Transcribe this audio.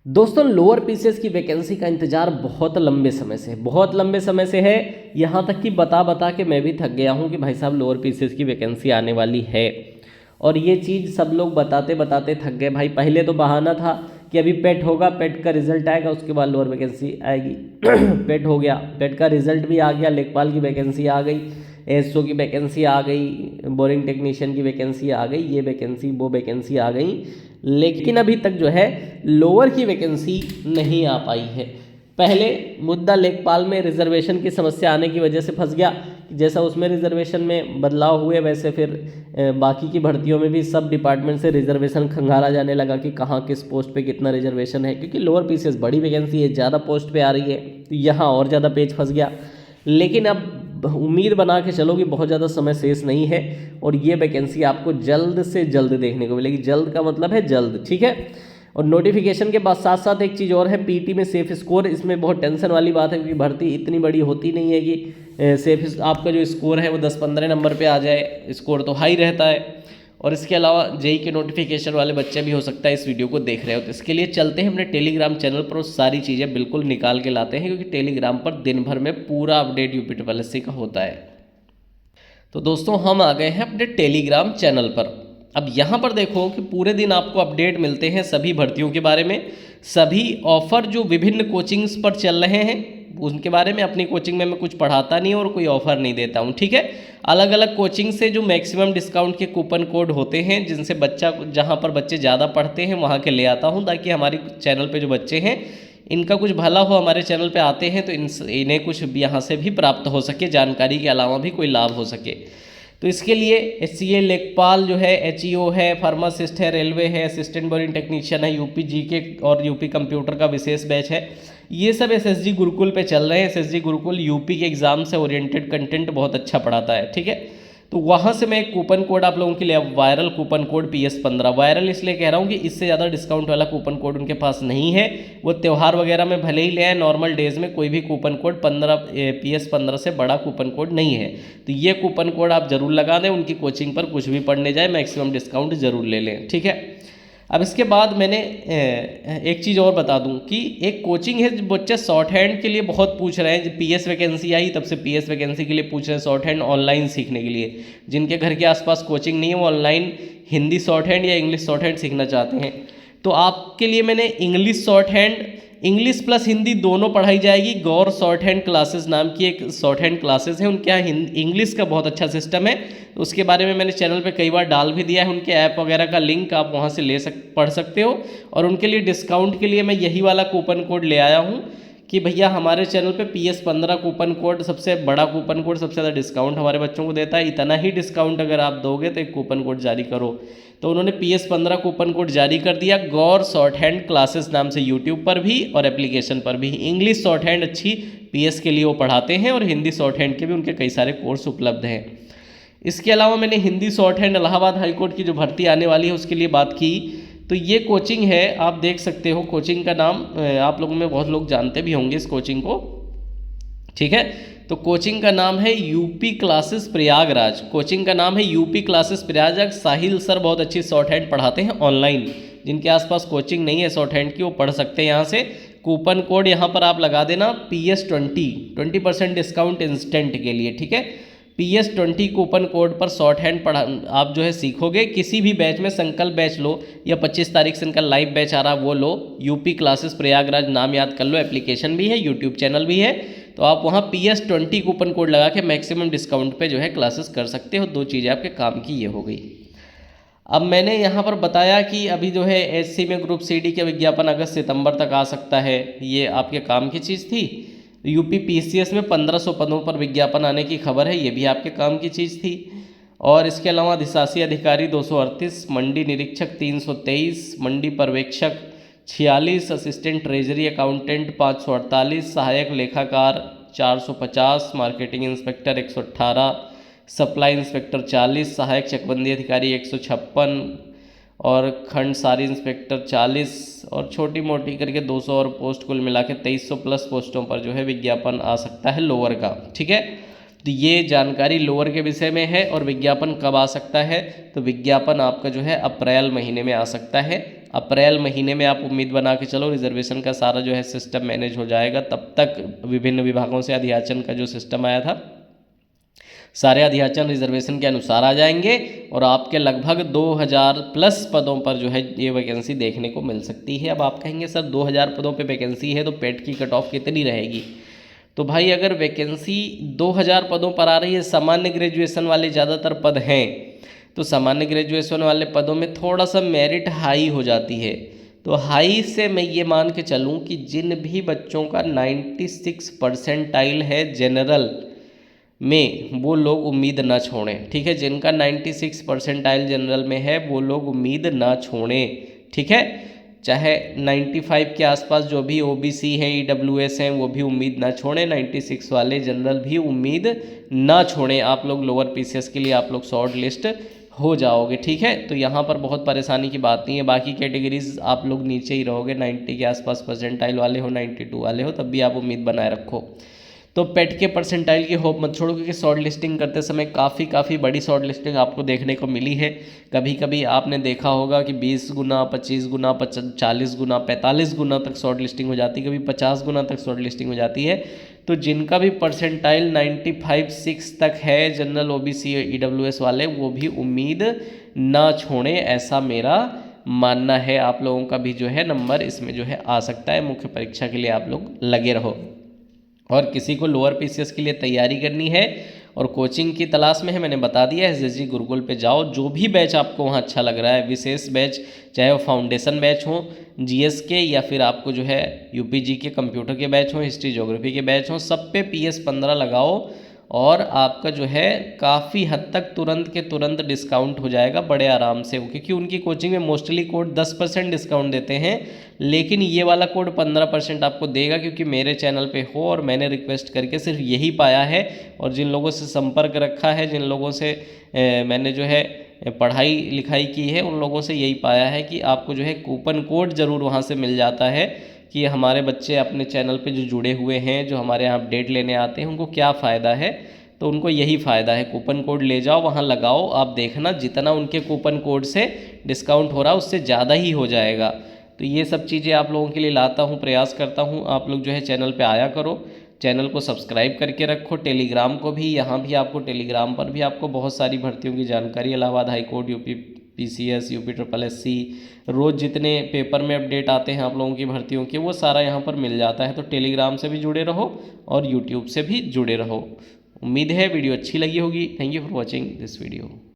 दोस्तों lower PCS की vacancy का इंतजार बहुत लंबे समय से है। यहाँ तक कि बता बता के मैं भी थक गया हूँ कि भाई साहब लोअर पीसीएस की वैकेंसी आने वाली है। और ये चीज़ सब लोग बताते बताते थक गए भाई। पहले तो बहाना था कि अभी पेट होगा, पेट का रिजल्ट आएगा, उसके बाद लोअर वैकेंसी आएगी। पेट हो गया, पेट का रिजल्ट भी आ गया, लेखपाल की वैकेंसी आ गई, एएसओ की वैकेंसी आ गई, बोरिंग टेक्नीशियन की वैकेंसी आ गई, ये वैकेंसी वो वैकेंसी आ गई। लेकिन अभी तक जो है लोअर की वैकेंसी नहीं आ पाई है। पहले मुद्दा लेखपाल में रिजर्वेशन की समस्या आने की वजह से फंस गया। जैसा उसमें रिजर्वेशन में बदलाव हुए वैसे फिर बाकी की भर्तियों में भी सब डिपार्टमेंट से रिजर्वेशन खंगाला जाने लगा कि कहाँ किस पोस्ट पे कितना रिजर्वेशन है, क्योंकि लोअर पीसीएस बड़ी वैकेंसी है, ज़्यादा पोस्ट पे आ रही है, तो यहाँ और ज़्यादा पेज फंस गया। लेकिन अब उम्मीद बना के चलो कि बहुत ज़्यादा समय शेष नहीं है और ये वैकेंसी आपको जल्द से जल्द देखने को मिलेगी। जल्द का मतलब है जल्द, ठीक है। और नोटिफिकेशन के बाद साथ साथ एक चीज़ और है, पीटी में सेफ स्कोर। इसमें बहुत टेंशन वाली बात है क्योंकि भर्ती इतनी बड़ी होती नहीं है कि सेफ आपका जो स्कोर है वो 10-15 नंबर पे आ जाए। स्कोर तो हाई रहता है। और इसके अलावा जेई के नोटिफिकेशन वाले बच्चे भी हो सकता है इस वीडियो को देख रहे हो, तो इसके लिए चलते हैं अपने टेलीग्राम चैनल पर और सारी चीज़ें बिल्कुल निकाल के लाते हैं, क्योंकि टेलीग्राम पर दिन भर में पूरा update UP triple S C का होता है। तो दोस्तों हम आ गए हैं अपने टेलीग्राम चैनल पर। अब यहाँ पर देखो कि पूरे दिन आपको अपडेट मिलते हैं सभी भर्तियों के बारे में, सभी ऑफ़र जो विभिन्न कोचिंग्स पर चल रहे हैं उनके बारे में। अपनी कोचिंग में मैं कुछ पढ़ाता नहीं और कोई ऑफ़र नहीं देता हूँ, ठीक है। अलग अलग कोचिंग से जो मैक्सिमम डिस्काउंट के कूपन कोड होते हैं, जिनसे बच्चा जहाँ पर बच्चे ज़्यादा पढ़ते हैं वहाँ के ले आता हूँ, ताकि हमारी चैनल पे जो बच्चे हैं इनका कुछ भला हो। हमारे चैनल पे आते हैं तो इन्हें कुछ यहाँ से भी प्राप्त हो सके, जानकारी के अलावा भी कोई लाभ हो सके। तो इसके लिए एचसीए लेखपाल जो है, एचईओ है, फार्मासिस्ट है, रेलवे है, असिस्टेंट बोरिंग टेक्नीशियन है, यूपी जीके और यूपी कंप्यूटर का विशेष बैच है। ये सब एसएसजी गुरुकुल पे चल रहे हैं। एसएसजी गुरुकुल यूपी के एग्ज़ाम से ओरिएंटेड कंटेंट बहुत अच्छा पढ़ाता है, ठीक है। तो वहाँ से मैं एक कूपन कोड आप लोगों के लिए, viral coupon code PS15, viral इसलिए कह रहा हूँ कि इससे ज़्यादा डिस्काउंट वाला कूपन कोड उनके पास नहीं है। वो त्यौहार वगैरह में भले ही ले आए, नॉर्मल डेज़ में कोई भी कूपन कोड PS15 से बड़ा कूपन कोड नहीं है। तो ये कूपन कोड आप ज़रूर लगा दें, उनकी कोचिंग पर कुछ भी पढ़ने जाए मैक्सिमम डिस्काउंट ज़रूर ले लें, ठीक है। अब इसके बाद मैंने एक चीज़ और बता दूं कि एक कोचिंग है, बच्चे शॉर्ट हैंड के लिए बहुत पूछ रहे हैं। पीएस वैकेंसी आई तब से पीएस वैकेंसी के लिए पूछ रहे हैं, शॉर्ट हैंड ऑनलाइन सीखने के लिए। जिनके घर के आसपास कोचिंग नहीं है वो ऑनलाइन हिंदी शॉर्ट हैंड या इंग्लिश शॉर्ट हैंड सीखना चाहते हैं, तो आपके लिए मैंने English short hand, English plus Hindi दोनों पढ़ाई जाएगी। गौर शॉर्ट हैंड क्लासेस नाम की एक शॉर्ट हैंड क्लासेस है, उनके यहाँ इंग्लिश का बहुत अच्छा सिस्टम है। तो उसके बारे में मैंने चैनल पे कई बार डाल भी दिया है। उनके ऐप वगैरह का लिंक आप वहाँ से पढ़ सकते हो। और उनके लिए डिस्काउंट के लिए मैं यही वाला कूपन कोड ले आया हूँ कि भैया हमारे चैनल पे PS15 कूपन कोड, सबसे बड़ा कूपन कोड, सबसे ज़्यादा डिस्काउंट हमारे बच्चों को देता है। इतना ही डिस्काउंट अगर आप दोगे तो एक कूपन कोड जारी करो। तो उन्होंने PS15 कूपन कोड जारी कर दिया, गौर शॉर्ट हैंड क्लासेस नाम से, यूट्यूब पर भी और एप्लीकेशन पर भी। इंग्लिश शॉर्ट हैंड अच्छी PS के लिए वो पढ़ाते हैं और हिंदी शॉर्ट हैंड के भी उनके कई सारे कोर्स उपलब्ध हैं। इसके अलावा मैंने Hindi short hand Allahabad high court की जो भर्ती आने वाली है उसके लिए बात की। तो ये कोचिंग है, आप देख सकते हो। कोचिंग का नाम आप लोगों में बहुत लोग जानते भी होंगे इस कोचिंग को, ठीक है। तो कोचिंग का नाम है यूपी क्लासेस प्रयागराज। कोचिंग का नाम है यूपी क्लासेस प्रयागराज। साहिल सर बहुत अच्छी शॉर्ट हैंड पढ़ाते हैं ऑनलाइन। जिनके आसपास कोचिंग नहीं है शॉर्ट हैंड की वो पढ़ सकते हैं यहाँ से। कूपन कोड यहाँ पर आप लगा देना PS20, 20% डिस्काउंट इंस्टेंट के लिए, ठीक है। PS20 कूपन कोड पर शॉर्ट हैंड पढ़ा आप जो है सीखोगे। किसी भी बैच में, संकल्प बैच लो या 25 तारीख से इनका लाइव बैच आ रहा वो लो। यूपी क्लासेस प्रयागराज नाम याद कर लो, एप्लीकेशन भी है, यूट्यूब चैनल भी है। तो आप वहाँ PS20 कूपन कोड लगा के मैक्सिमम डिस्काउंट पे जो है क्लासेस कर सकते हो। 2 चीज़ें आपके काम की ये हो गई। अब मैंने यहाँ पर बताया कि अभी जो है SC में ग्रुप CD का विज्ञापन अगस्त सितंबर तक आ सकता है, ये आपके काम की चीज़ थी। यूपी PCS में 1500 पदों पर विज्ञापन आने की खबर है, ये भी आपके काम की चीज़ थी। और इसके अलावा अधिशासी अधिकारी 238, मंडी निरीक्षक 323, मंडी पर्यवेक्षक 46, असिस्टेंट ट्रेजरी अकाउंटेंट 548, सहायक लेखाकार 450, मार्केटिंग इंस्पेक्टर 118, सप्लाई इंस्पेक्टर 40, सहायक चकबंदी अधिकारी 156 और खंड सारी इंस्पेक्टर 40 और छोटी मोटी करके 200 और पोस्ट कुल मिला के 2300 प्लस पोस्टों पर जो है विज्ञापन आ सकता है लोअर का, ठीक है। तो ये जानकारी लोअर के विषय में है। और विज्ञापन कब आ सकता है, तो विज्ञापन आपका जो है अप्रैल महीने में आ सकता है। अप्रैल महीने में आप उम्मीद बना के चलो, रिजर्वेशन का सारा जो है सिस्टम मैनेज हो जाएगा। तब तक विभिन्न विभागों से अधियाचन का जो सिस्टम आया था, सारे अधियाचन रिजर्वेशन के अनुसार आ जाएंगे और आपके लगभग 2000 प्लस पदों पर जो है ये वैकेंसी देखने को मिल सकती है। अब आप कहेंगे सर 2000 पदों पे वैकेंसी है तो पेट की कट ऑफ कितनी रहेगी, तो भाई अगर वैकेंसी 2000 पदों पर आ रही है, सामान्य ग्रेजुएशन वाले ज़्यादातर पद हैं, तो सामान्य ग्रेजुएशन वाले पदों में थोड़ा सा मेरिट हाई हो जाती है। तो हाई से मैं ये मान के चलूँ कि जिन भी बच्चों का 96 परसेंटाइल है जनरल में, वो लोग उम्मीद ना छोड़ें। ठीक है, जिनका 96 परसेंटाइल जनरल में है वो लोग उम्मीद ना छोड़ें। ठीक है, चाहे 95 के आसपास जो भी ओबीसी हैं, ईडब्ल्यूएस हैं, वो भी उम्मीद ना छोड़ें। 96 वाले जनरल भी उम्मीद ना छोड़ें। आप लोग लोअर पीसीएस के लिए आप लोग शॉर्ट लिस्ट हो जाओगे। ठीक है, तो यहाँ पर बहुत परेशानी की बात नहीं है। बाकी कैटेगरीज आप लोग नीचे ही रहोगे, 90 के आसपास परसेंटाइल वाले हो, 92 वाले हो, तब भी आप उम्मीद बनाए रखो। तो पेट के परसेंटाइल की होप मत छोड़ो, क्योंकि शॉर्ट लिस्टिंग करते समय काफ़ी बड़ी शॉर्ट लिस्टिंग आपको देखने को मिली है। कभी कभी आपने देखा होगा कि 20 गुना, 25 गुना, 40 गुना, 45 गुना तक शॉर्ट लिस्टिंग हो जाती है, कभी 50 गुना तक शॉर्ट लिस्टिंग हो जाती है। तो जिनका भी परसेंटाइल 95-6 तक है जनरल, ओबीसी, ईडब्ल्यूएस वाले, वो भी उम्मीद ना छोड़ें, ऐसा मेरा मानना है। आप लोगों का भी जो है नंबर इसमें जो है आ सकता है। मुख्य परीक्षा के लिए आप लोग लगे रहो। और किसी को लोअर पीसीएस के लिए तैयारी करनी है और कोचिंग की तलाश में है, मैंने बता दिया है, एसएसजी गुरुकुल पे जाओ। जो भी बैच आपको वहाँ अच्छा लग रहा है, विशेष बैच, चाहे वो फाउंडेशन बैच हो जीएस के, या फिर आपको जो है यूपीजी के कंप्यूटर के बैच हो, हिस्ट्री ज्योग्राफी के बैच हो, सब पे PS15 लगाओ और आपका जो है काफ़ी हद तक तुरंत के तुरंत डिस्काउंट हो जाएगा बड़े आराम से। क्योंकि उनकी कोचिंग में मोस्टली कोड 10% डिस्काउंट देते हैं, लेकिन ये वाला कोड 15% आपको देगा, क्योंकि मेरे चैनल पे हो और मैंने रिक्वेस्ट करके सिर्फ यही पाया है। और जिन लोगों से संपर्क रखा है, जिन लोगों से मैंने जो है पढ़ाई लिखाई की है, उन लोगों से यही पाया है कि आपको जो है कूपन कोड ज़रूर वहाँ से मिल जाता है कि हमारे बच्चे अपने चैनल पे जो जुड़े हुए हैं, जो हमारे यहाँ अपडेट लेने आते हैं, उनको क्या फ़ायदा है। तो उनको यही फ़ायदा है, कूपन कोड ले जाओ, वहाँ लगाओ, आप देखना जितना उनके कूपन कोड से डिस्काउंट हो रहा है उससे ज़्यादा ही हो जाएगा। तो ये सब चीज़ें आप लोगों के लिए लाता हूँ, प्रयास करता हूँ। आप लोग जो है चैनल पे आया करो, चैनल को सब्सक्राइब करके रखो। टेलीग्राम को भी, यहाँ भी आपको टेलीग्राम पर भी आपको बहुत सारी भर्तियों की जानकारी, Allahabad high court, UP PCS, UP SSSC, रोज़ जितने पेपर में अपडेट आते हैं आप लोगों की भर्तियों के, वो सारा यहाँ पर मिल जाता है। तो टेलीग्राम से भी जुड़े रहो और यूट्यूब से भी जुड़े रहो। उम्मीद है वीडियो अच्छी लगी होगी। Thank you for watching this video.